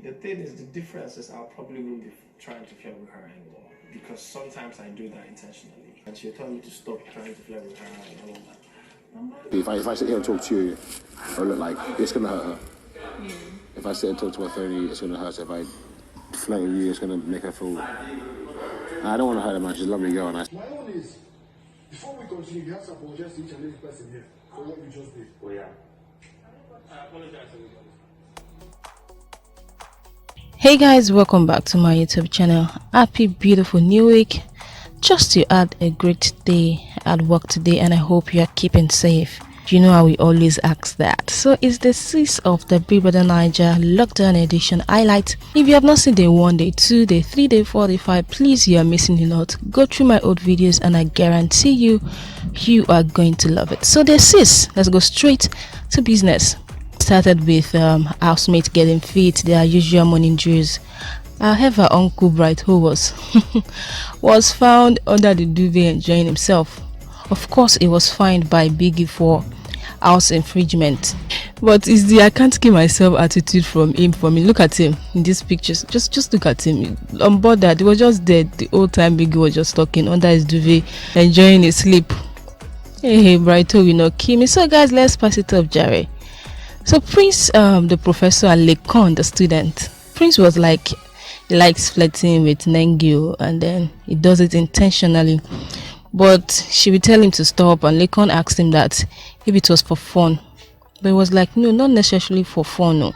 The thing is, the difference is I'll probably won't be trying to flirt with her anymore, because sometimes I do that intentionally, and she'll tell me to stop trying to flirt with her and all of that. If I sit here and talk to you, it'll look like it's gonna hurt her. If I sit and talk to her thoroughly, it's gonna hurt her. If I flirt with you, it's gonna make her feel. I don't want to hurt her, man. She's a lovely girl. And my own is, before we continue, you have to apologize to each and every person here for what you just did. Oh yeah. I apologize to everybody. Hey guys, welcome back to my YouTube channel. Happy beautiful new week. Just to add a great day at work today, and I hope you are keeping safe. You know how we always ask that. So it's the 6th of the Big Brother Niger Lockdown Edition highlight. If you have not seen day 1, day 2, day 3, day 4, day 5, please, you are missing a lot. Go through my old videos and I guarantee you are going to love it. So day 6, let's go straight to business. Started with housemates getting fit, their usual morning drills. However, Uncle Bright, who was found under the duvet enjoying himself. Of course, he was fined by Biggie for house infringement. But it's the I can't keep myself attitude from him. For me, look at him in these pictures. Just look at him. On board that, he was just dead the whole time. Biggie was just talking under his duvet, enjoying his sleep. Hey, Brighto, we know Kimi. So, guys, let's pass it up, Jerry. So, Prince, the professor, and Laycon, the student. Prince was like, he likes flirting with Nengi, and then he does it intentionally. But she would tell him to stop, and Laycon asked him that if it was for fun. But he was like, no, not necessarily for fun, no.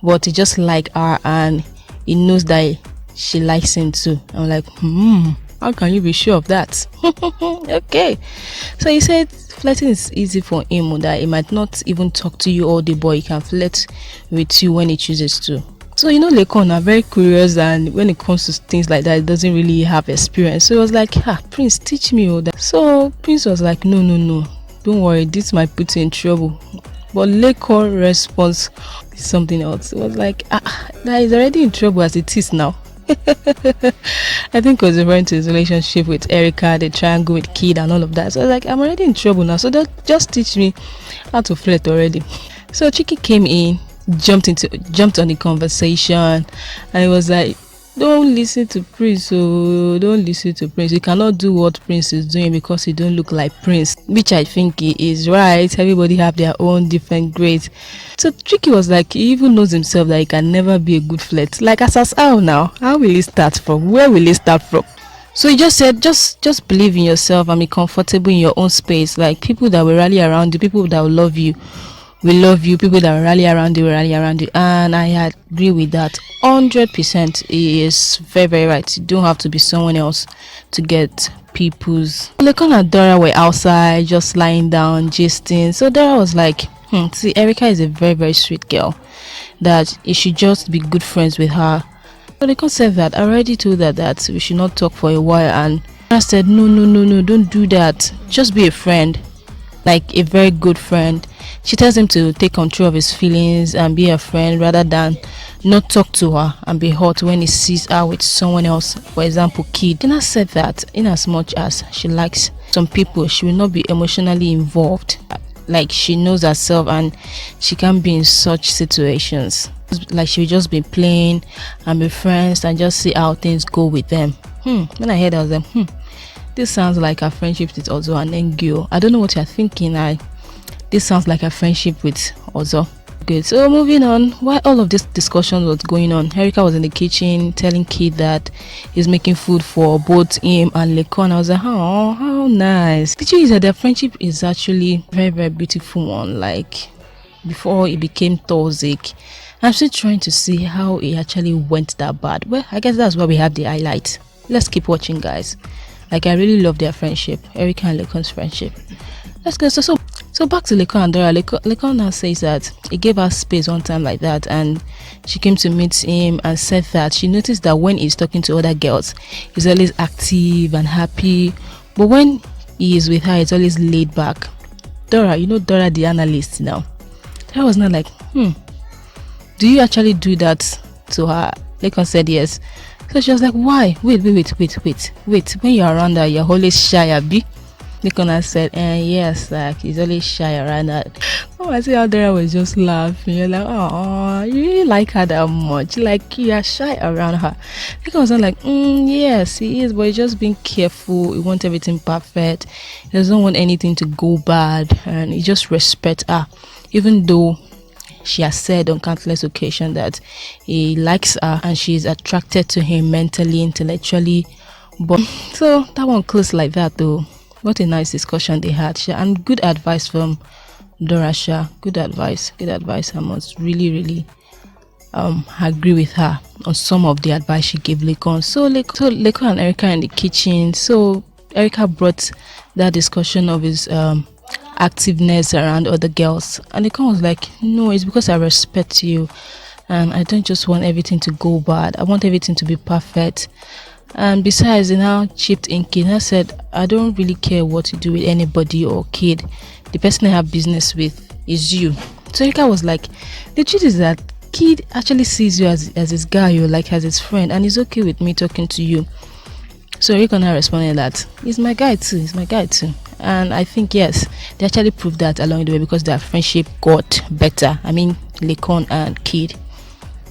But he just like her, and he knows that she likes him too. I'm like, how can you be sure of that? Okay. So he said flirting is easy for him, that he might not even talk to you all day, but he can flirt with you when he chooses to. So, you know, Laycon are very curious, and when it comes to things like that, it doesn't really have experience. So it was like, Prince, teach me all that. So Prince was like, no, don't worry, this might put you in trouble. But Laycon's response is something else. It was like, that is already in trouble as it is now. I think it was referring to his relationship with Erica, the triangle with Kid and all of that. So I was like, I'm already in trouble now, so just teach me how to flirt already. So Chiki came in, jumped on the conversation, and it was like, don't listen to Prince, don't listen to Prince. You cannot do what Prince is doing because you don't look like Prince, which I think he is right. Everybody have their own different grades. So Tricky was like, he even knows himself that he can never be a good flirt. Like, as how now, how will he start from? Where will he start from? So he just said, just believe in yourself and be comfortable in your own space. Like, people that will rally around you, people that will love you will love you, people that will rally around you will rally around you. And I agree with that 100%. He is very, very right. You don't have to be someone else to get people's. Laycon and Dora were outside just lying down gisting. So Dora was like, see, Erica is a very, very sweet girl, that you should just be good friends with her. So Laycon said that I already told her that we should not talk for a while, and Dora said, no, don't do that, just be a friend, like a very good friend. She tells him to take control of his feelings and be a friend rather than not talk to her and be hurt when he sees her with someone else, for example Kid. Tina said that in as much as she likes some people, she will not be emotionally involved. Like, she knows herself and she can't be in such situations. Like, she will just be playing and be friends and just see how things go with them. When I heard that, I was like, this sounds like a friendship with Ozo and Nengi. I don't know what you're thinking. This sounds like a friendship with Ozo. Good. So moving on, while all of this discussion was going on, Erica was in the kitchen telling Kid that he's making food for both him and Laycon. I was like, oh, how nice. The truth is that their friendship is actually very, very beautiful one. Like, before it became toxic, I'm still trying to see how it actually went that bad. Well, I guess that's why we have the highlight. Let's keep watching, guys. Like, I really love their friendship, Erica and Laycon's friendship. Let's go. So back to Laycon and Dora. Laycon now says that he gave her space one time like that, and she came to meet him and said that she noticed that when he's talking to other girls, he's always active and happy, but when he is with her, it's always laid back. Dora, you know Dora the analyst now. Dora was not like, do you actually do that to her? Laycon said yes. So she was like, why? Wait. When you're around her, you're always shy, Abby. Laycon said, yes, like he's always shy around that. Oh, I see how Dora was just laughing. You're like, oh, you really like her that much? Like, you are shy around her. Laycon was like, yes, he is, but he's just being careful. He wants everything perfect. He doesn't want anything to go bad, and he just respects her, even though she has said on countless occasions that he likes her and she is attracted to him mentally, intellectually. But so that one closed like that though. What a nice discussion they had, and good advice from Dorathy. Good advice. I must really agree with her on some of the advice she gave Laycon. So Laycon and Erica in the kitchen. So Erica brought that discussion of his activeness around other girls, and Laycon was like, no, it's because I respect you and I don't just want everything to go bad. I want everything to be perfect. And besides, he now chipped in. Kid I said, I don't really care what you do with anybody or kid. The person I have business with is you. So Erica was like, the truth is that kid actually sees you as his guy, you like as his friend, and he's okay with me talking to you. So Erica now responded that he's my guy too. And I think yes, they actually proved that along the way because their friendship got better. I mean, Laycon and Kid.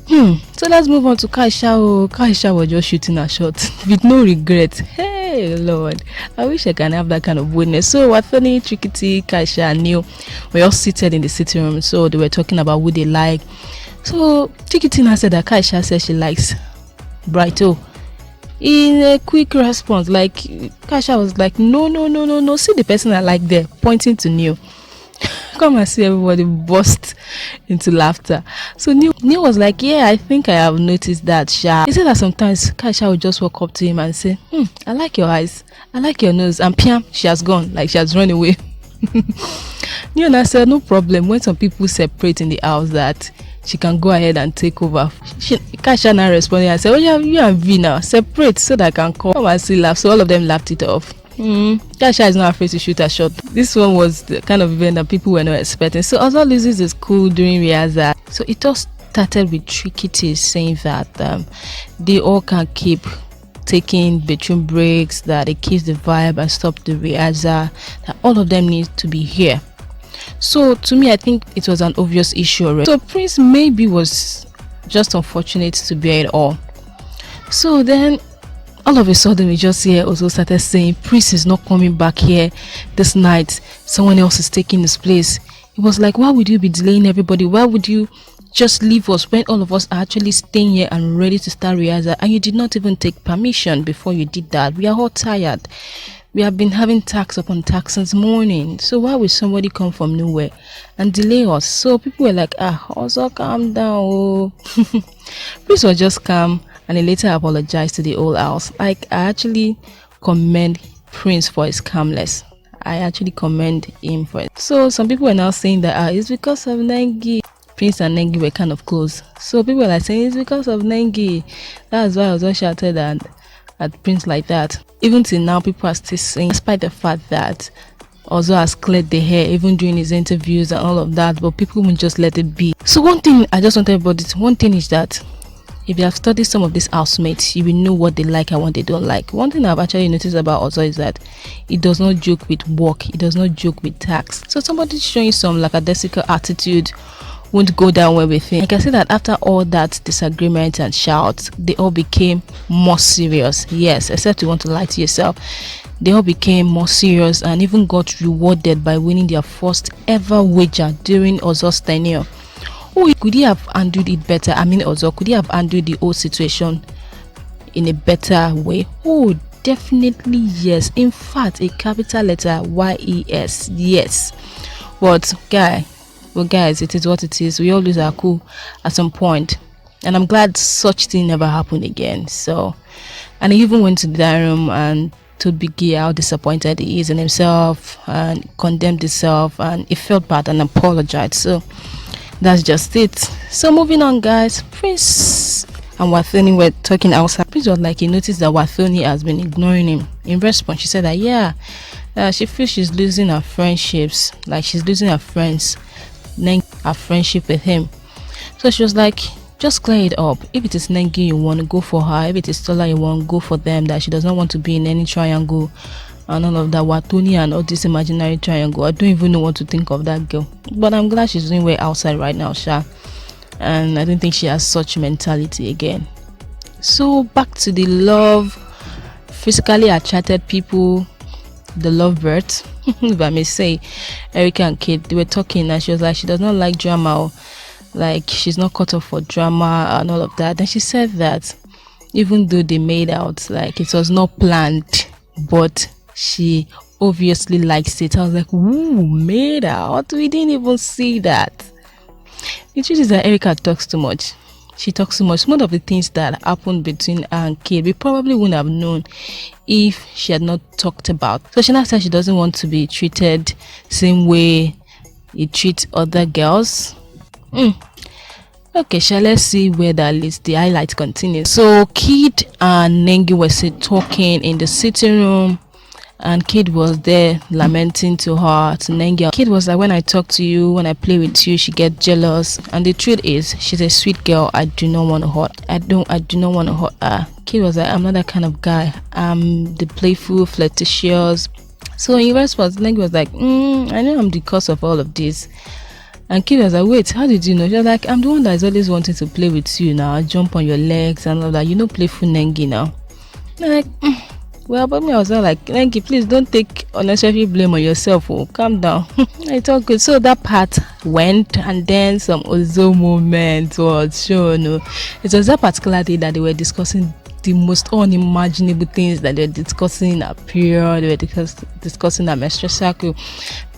So let's move on to Kaisha. Kaisha was just shooting a shot with no regret. Hey Lord, I wish I can have that kind of boldness. So Wathoni, Trikiti, Kaisha and Neil were all seated in the sitting room. So they were talking about who they like. So Trikiti now said that Kaisha said she likes Brighto. In a quick response, like Kaisha was like, no, see the person I like there, pointing to Neil. Come and see everybody burst into laughter. So Neil was like, yeah, I think I have noticed that. He said that sometimes Kaisha would just walk up to him and say, I like your eyes, I like your nose, and piam, she has gone, like she has run away. Neil and I said, no problem, when some people separate in the house that she can go ahead and take over. Kaisha now responded and said, oh yeah, you and V now separate so that I can come and see laugh. So all of them laughed it off. Kaisha is not afraid to shoot a shot. This one was the kind of event that people were not expecting. So Ozo loses his cool during rehearsal. So it all started with Trikiti saying that they all can keep taking bedroom breaks, that it keeps the vibe and stop the rehearsal, that all of them need to be here. So to me, I think it was an obvious issue already. So Prince maybe was just unfortunate to bear it all. So then all of a sudden we just hear also started saying Prince is not coming back here this night, someone else is taking his place. It was like, why would you be delaying everybody? Why would you just leave us when all of us are actually staying here and ready to start rehearsal, and you did not even take permission before you did that? We are all tired. We have been having tax upon tax since morning. So why would somebody come from nowhere and delay us? So people were like, also calm down. Oh. Prince was just calm, and he later apologized to the whole house. Like, I actually commend Prince for his calmness. I actually commend him for it. So some people were now saying that it's because of Nengi. Prince and Nengi were kind of close. So people were like saying it's because of Nengi. That's why I was all shouted at Prince like that. Even till now, people are still saying, despite the fact that Ozo has cleared the hair even during his interviews and all of that, but people won't just let it be. So one thing I just want everybody to, one thing is that if you have studied some of these housemates, you will know what they like and what they don't like. One thing I've actually noticed about Ozo is that he does not joke with work, he does not joke with tax. So somebody showing some lackadaisical attitude won't go down well with him. I can say that after all that disagreement and shouts, they all became more serious. Yes, except you want to lie to yourself. They all became more serious and even got rewarded by winning their first ever wager during Ozo's tenure. Oh, could he have handled it better? I mean, Ozo, could he have handled the whole situation in a better way? Oh, definitely yes. In fact, a capital letter YES. Yes. But guys, it is what it is. We all lose our cool at some point, and I'm glad such thing never happened again. So, and he even went to the dining room and told Biggie how disappointed he is in himself and condemned himself, and he felt bad and apologized. So that's just it. So moving on, guys. Prince and Wathoni were talking outside. Prince was like, he noticed that Wathoni has been ignoring him. In response, she said that she feels she's losing her friendships, like she's losing her friends, her friendship with him. So she was like, just clear it up. If it is Nengi you want to go for her, if it is Tola you want to go for them, that she does not want to be in any triangle and all of that, Watoni and all this imaginary triangle. I don't even know what to think of that girl, but I'm glad she's doing well outside right now, Sha. And I don't think she has such mentality again. So back to the love, physically attracted people, the lovebirds, if I may say. Erica and Kate, they were talking and she was like, she does not like drama, like she's not cut off for drama and all of that. Then she said that even though they made out, like it was not planned, but she obviously likes it. I was like, ooh, made out? We didn't even see that. The truth is that Erica talks too much. She talks too much. Most of the things that happened between her and Kate, we probably wouldn't have known if she had not talked about. So she now said she doesn't want to be treated same way you treat other girls. Okay, shall let's see where that leads. The highlight continues. So Kid and Nengi were talking in the sitting room, and Kid was there lamenting to her, to Nengi. Kid was like, when I talk to you, when I play with you, she gets jealous. And the truth is, she's a sweet girl. I do not want to hurt. I do not want to hurt her. Kid was like, I'm not that kind of guy. I'm the playful, flirtatious. So in response, Nengi was like, I know I'm the cause of all of this. And Kid was like, wait, how did you know? She was like, I'm the one that is always wanting to play with you now. I jump on your legs and all that. You know, playful Nengi now. I'm like, well, but me, I was like, Nengi, please don't take unnecessary blame on yourself. Oh, calm down. It's all good. So that part went, and then some Ozo moment was shown. It was that particular day that they were discussing the most unimaginable things that they were discussing in a period. They were discussing a menstrual cycle.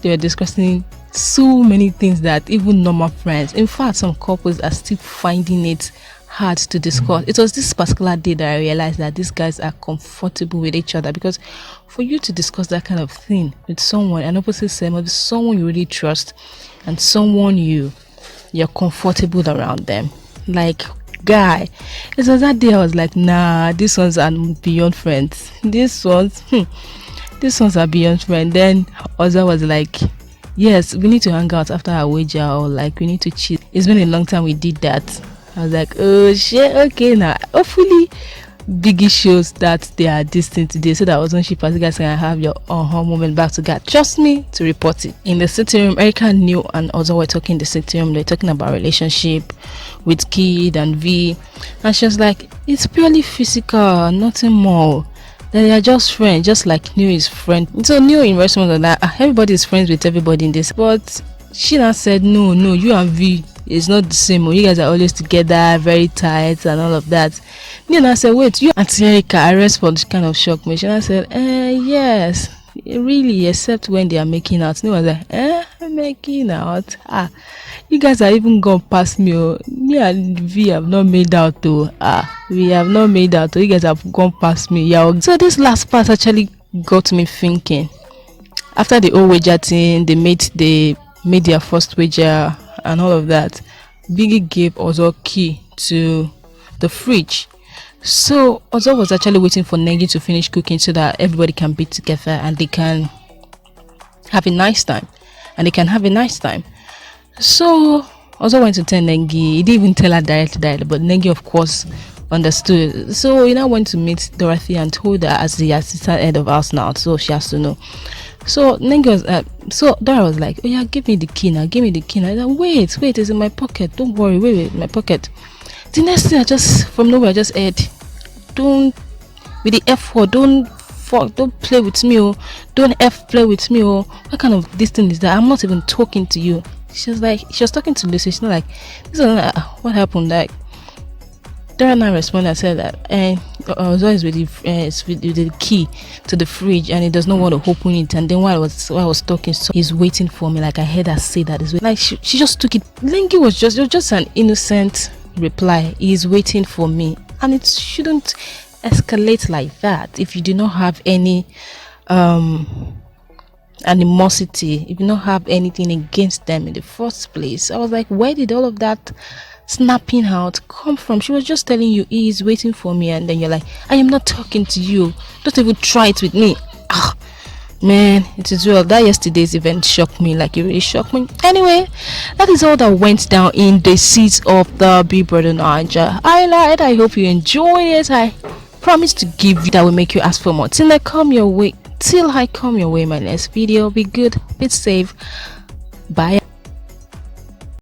They were discussing so many things that even normal friends, in fact, some couples are still finding it hard to discuss. It was this particular day that I realized that these guys are comfortable with each other, because for you to discuss that kind of thing with someone, an opposite sex, someone you really trust and someone you're comfortable around them, like guy, it was that day I was like, nah, these ones are beyond friends. These ones are beyond friends. Then Oza was like, yes, we need to hang out after our wager, or like we need to cheat. It's been a long time we did that. I was like, oh shit, okay, now hopefully Biggie shows that they are distant today, so that when she pass, you guys can have your moment back to God. Trust me to report it. In the sitting room, Erica knew and Ozo were talking in the sitting room. They're talking about relationship with Kid and V, and she was like, it's purely physical, nothing more. They are just friends, just like Neo is friend. So Neo in response was like, everybody is friends with everybody in this. But she now said, no, you and V is not the same. You guys are always together, very tight and all of that. Neo now said, wait, you and Erica, I response kind of shocked me. She now said, yes, really, except when they are making out. Neo was like, making out? You guys are even gone past me. Me and V have not made out though. We have not made out. You guys have gone past me. Yeah. So this last part actually got me thinking. After the old wager thing, they made their first wager and all of that. Biggie gave Ozo key to the fridge. So Ozo was actually waiting for Nengi to finish cooking so that everybody can be together and they can have a nice time. So Ozo went to tell Nengi. He didn't even tell her directly, but Nengi of course understood. So he now went to meet Dorathy and told her, as the assistant head of house now, so she has to know. So Nengi was so Dora was like, oh yeah, give me the key now. I was like, wait, it's in my pocket. Don't worry, wait, my pocket. The next thing from nowhere I just heard, don't with the F word, don't play with me, don't play with me, what kind of this thing is that? I'm not even talking to you. She was talking to Lucy. She's not like, this is not, what happened? Like, Dara now responded and said that Ozo is with the key to the fridge and he does not want to open it. And then while I was talking, so he's waiting for me. Like I heard her say that. Like she just took it. Nengi was just an innocent reply. He's waiting for me, and it shouldn't escalate like that if you do not have any animosity, if you don't have anything against them in the first place. I was like, where did all of that snapping out come from? She was just telling you he is waiting for me, and then you're like, I am not talking to you, don't even try it with me. Man, it is well that yesterday's event shocked me, like it really shocked me. Anyway, that is all that went down in the seats of the Big Brother Naija highlight. I hope you enjoyed it. I promise to give you that will make you ask for more. Till I come your way, Till I come your way, my next video, be good, be safe, bye.